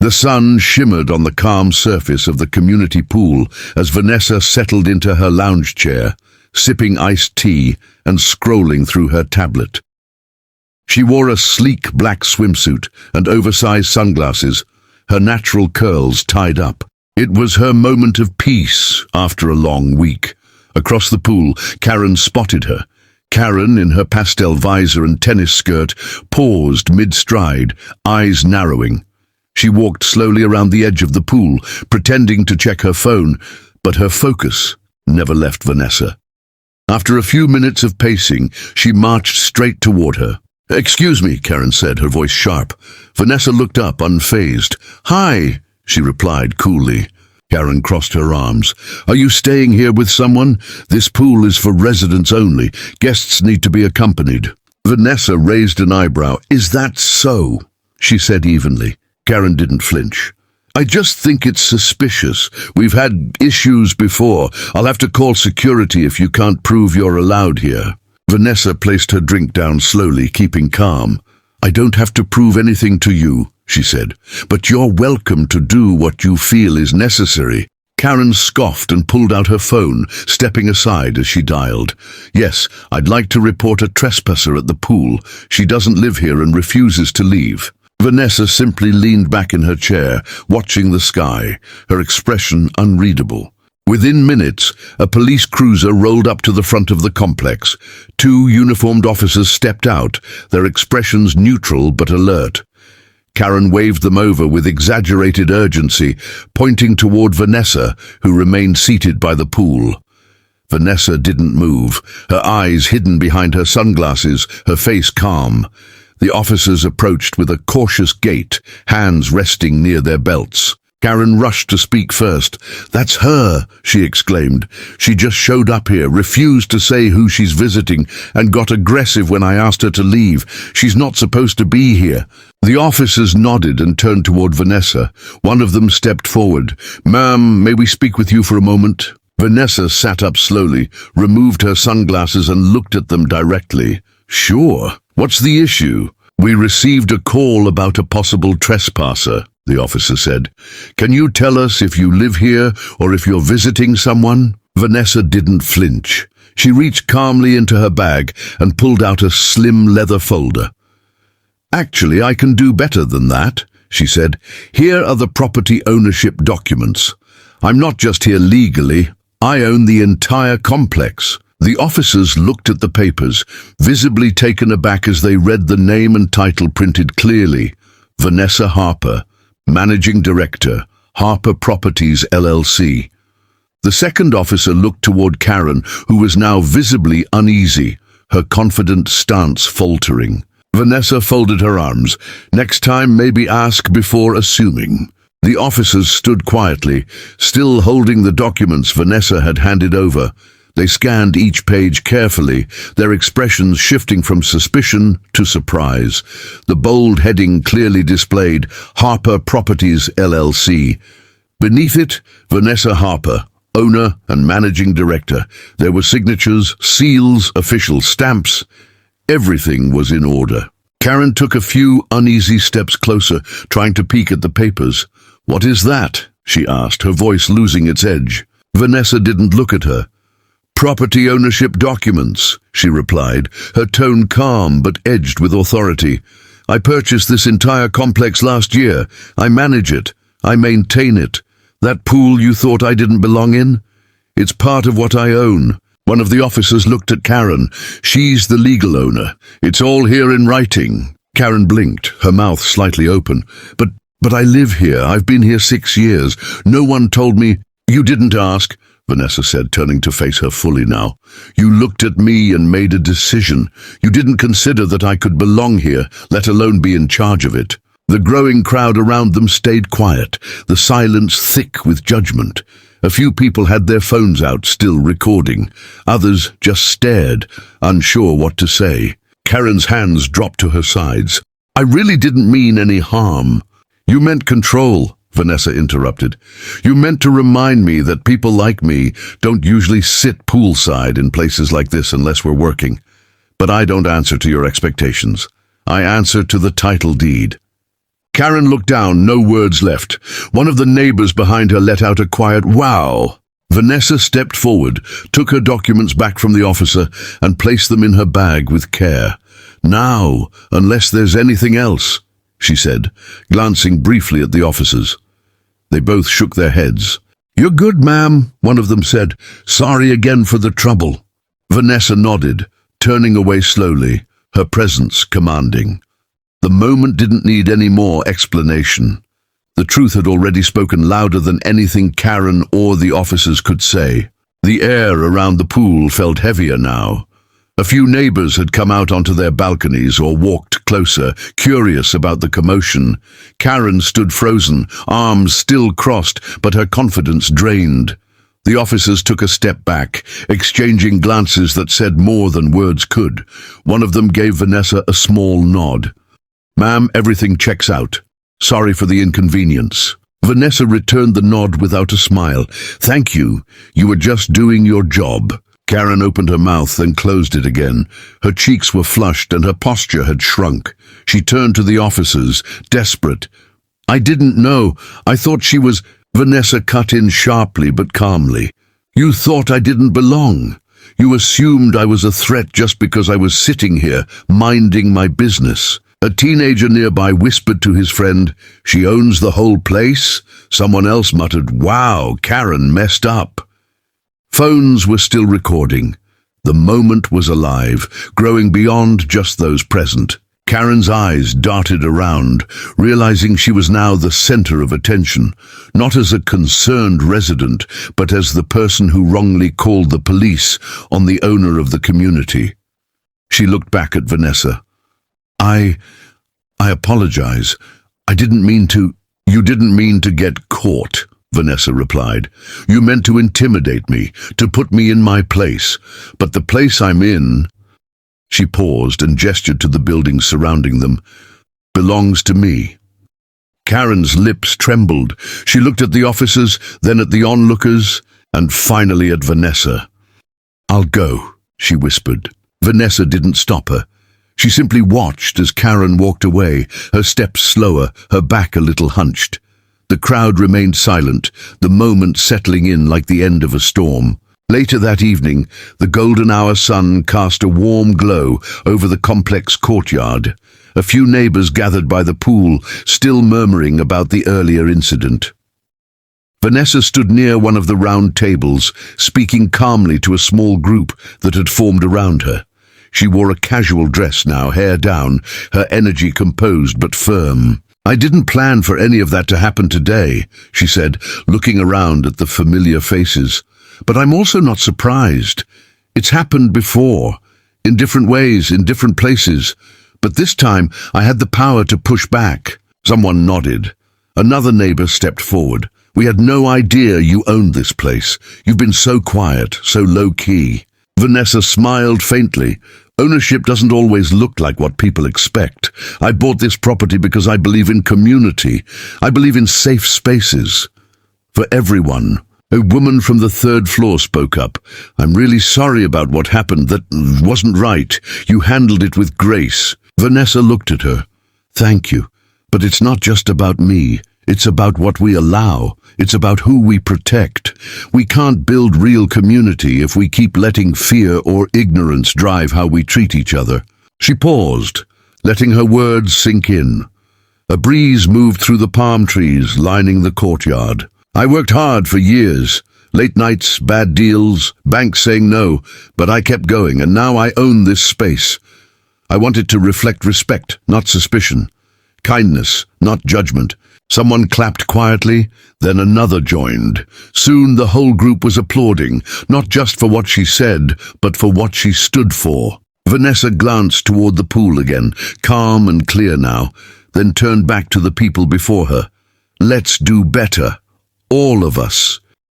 The sun shimmered on the calm surface of the community pool as Vanessa settled into her lounge chair, sipping iced tea and scrolling through her tablet. She wore a sleek black swimsuit and oversized sunglasses, her natural curls tied up. It was her moment of peace after a long week. Across the pool, Karen spotted her. Karen, in her pastel visor and tennis skirt, paused mid-stride, eyes narrowing. She walked slowly around the edge of the pool, pretending to check her phone, but her focus never left Vanessa. After a few minutes of pacing, she marched straight toward her. "Excuse me," Karen said, her voice sharp. Vanessa looked up, unfazed. "Hi," she replied coolly. Karen crossed her arms. "Are you staying here with someone? This pool is for residents only. Guests need to be accompanied." Vanessa raised an eyebrow. "Is that so?" she said evenly. Karen didn't flinch. "I just think it's suspicious. We've had issues before. I'll have to call security if you can't prove you're allowed here." Vanessa placed her drink down slowly, keeping calm. "I don't have to prove anything to you," she said, "but you're welcome to do what you feel is necessary." Karen scoffed and pulled out her phone, stepping aside as she dialed. "Yes, I'd like to report a trespasser at the pool. She doesn't live here and refuses to leave." Vanessa simply leaned back in her chair, watching the sky, her expression unreadable. Within minutes, a police cruiser rolled up to the front of the complex. Two uniformed officers stepped out, their expressions neutral but alert. Karen waved them over with exaggerated urgency, pointing toward Vanessa, who remained seated by the pool. Vanessa didn't move, her eyes hidden behind her sunglasses, her face calm. The officers approached with a cautious gait, hands resting near their belts. Karen rushed to speak first. "That's her," she exclaimed. "She just showed up here, refused to say who she's visiting, and got aggressive when I asked her to leave. She's not supposed to be here." The officers nodded and turned toward Vanessa. One of them stepped forward. "Ma'am, may we speak with you for a moment?" Vanessa sat up slowly, removed her sunglasses and looked at them directly. "Sure. What's the issue?" "We received a call about a possible trespasser," the officer said. "Can you tell us if you live here or if you're visiting someone?" Vanessa didn't flinch. She reached calmly into her bag and pulled out a slim leather folder. "Actually, I can do better than that," she said. "Here are the property ownership documents. I'm not just here legally. I own the entire complex." The officers looked at the papers, visibly taken aback as they read the name and title printed clearly. Vanessa Harper, Managing Director, Harper Properties LLC. The second officer looked toward Karen, who was now visibly uneasy, her confident stance faltering. Vanessa folded her arms. "Next time, maybe ask before assuming." The officers stood quietly, still holding the documents Vanessa had handed over. They scanned each page carefully, their expressions shifting from suspicion to surprise. The bold heading clearly displayed Harper Properties LLC. Beneath it, Vanessa Harper, owner and managing director. There were signatures, seals, official stamps. Everything was in order. Karen took a few uneasy steps closer, trying to peek at the papers. "What is that?" she asked, her voice losing its edge. Vanessa didn't look at her. "Property ownership documents," she replied, her tone calm but edged with authority. "I purchased this entire complex last year. I manage it. I maintain it. That pool you thought I didn't belong in? It's part of what I own." One of the officers looked at Karen. "She's the legal owner. It's all here in writing." Karen blinked, her mouth slightly open. But I live here. I've been here 6 years. No one told me." "You didn't ask," Vanessa said, turning to face her fully now. "You looked at me and made a decision. You didn't consider that I could belong here, let alone be in charge of it." The growing crowd around them stayed quiet, the silence thick with judgment. A few people had their phones out, still recording. Others just stared, unsure what to say. Karen's hands dropped to her sides. "I really didn't mean any harm." "You meant control," Vanessa interrupted. "You meant to remind me that people like me don't usually sit poolside in places like this unless we're working. But I don't answer to your expectations. I answer to the title deed." Karen looked down, no words left. One of the neighbors behind her let out a quiet "wow." Vanessa stepped forward, took her documents back from the officer, and placed them in her bag with care. "Now, unless there's anything else," she said, glancing briefly at the officers. They both shook their heads. "You're good, ma'am," one of them said. "Sorry again for the trouble." Vanessa nodded, turning away slowly, her presence commanding. The moment didn't need any more explanation. The truth had already spoken louder than anything Karen or the officers could say. The air around the pool felt heavier now. A few neighbors had come out onto their balconies or walked closer, curious about the commotion. Karen stood frozen, arms still crossed, but her confidence drained. The officers took a step back, exchanging glances that said more than words could. One of them gave Vanessa a small nod. "Ma'am, everything checks out. Sorry for the inconvenience." Vanessa returned the nod without a smile. "Thank you. You were just doing your job." Karen opened her mouth, then closed it again. Her cheeks were flushed and her posture had shrunk. She turned to the officers, desperate. "I didn't know. I thought she was—" Vanessa cut in sharply but calmly. "You thought I didn't belong. You assumed I was a threat just because I was sitting here, minding my business." A teenager nearby whispered to his friend, "She owns the whole place?" Someone else muttered, "Wow, Karen messed up." Phones were still recording. The moment was alive, growing beyond just those present. Karen's eyes darted around, realizing she was now the center of attention, not as a concerned resident, but as the person who wrongly called the police on the owner of the community. She looked back at Vanessa. I apologize. I didn't mean to—" "You didn't mean to get caught," Vanessa replied. "You meant to intimidate me, to put me in my place. But the place I'm in—" She paused and gestured to the buildings surrounding them. "Belongs to me." Karen's lips trembled. She looked at the officers, then at the onlookers, and finally at Vanessa. "I'll go," she whispered. Vanessa didn't stop her. She simply watched as Karen walked away, her steps slower, her back a little hunched. The crowd remained silent, the moment settling in like the end of a storm. Later that evening, the golden hour sun cast a warm glow over the complex courtyard. A few neighbors gathered by the pool, still murmuring about the earlier incident. Vanessa stood near one of the round tables, speaking calmly to a small group that had formed around her. She wore a casual dress now, hair down, her energy composed but firm. "I didn't plan for any of that to happen today," she said, looking around at the familiar faces. "But I'm also not surprised. It's happened before, in different ways, in different places. But this time I had the power to push back." Someone nodded. Another neighbor stepped forward. "We had no idea you owned this place. You've been so quiet, so low-key." Vanessa smiled faintly. "Ownership doesn't always look like what people expect. I bought this property because I believe in community. I believe in safe spaces. For everyone." A woman from the third floor spoke up. "I'm really sorry about what happened. That wasn't right. You handled it with grace." Vanessa looked at her. "Thank you. But it's not just about me. It's about what we allow. It's about who we protect. We can't build real community if we keep letting fear or ignorance drive how we treat each other." She paused, letting her words sink in. A breeze moved through the palm trees lining the courtyard. "I worked hard for years. Late nights, bad deals, banks saying no, but I kept going, and now I own this space. I want it to reflect respect, not suspicion. Kindness, not judgment." Someone clapped quietly, then another joined. Soon the whole group was applauding, not just for what she said, but for what she stood for. Vanessa glanced toward the pool again, calm and clear now, then turned back to the people before her. "Let's do better. All of us.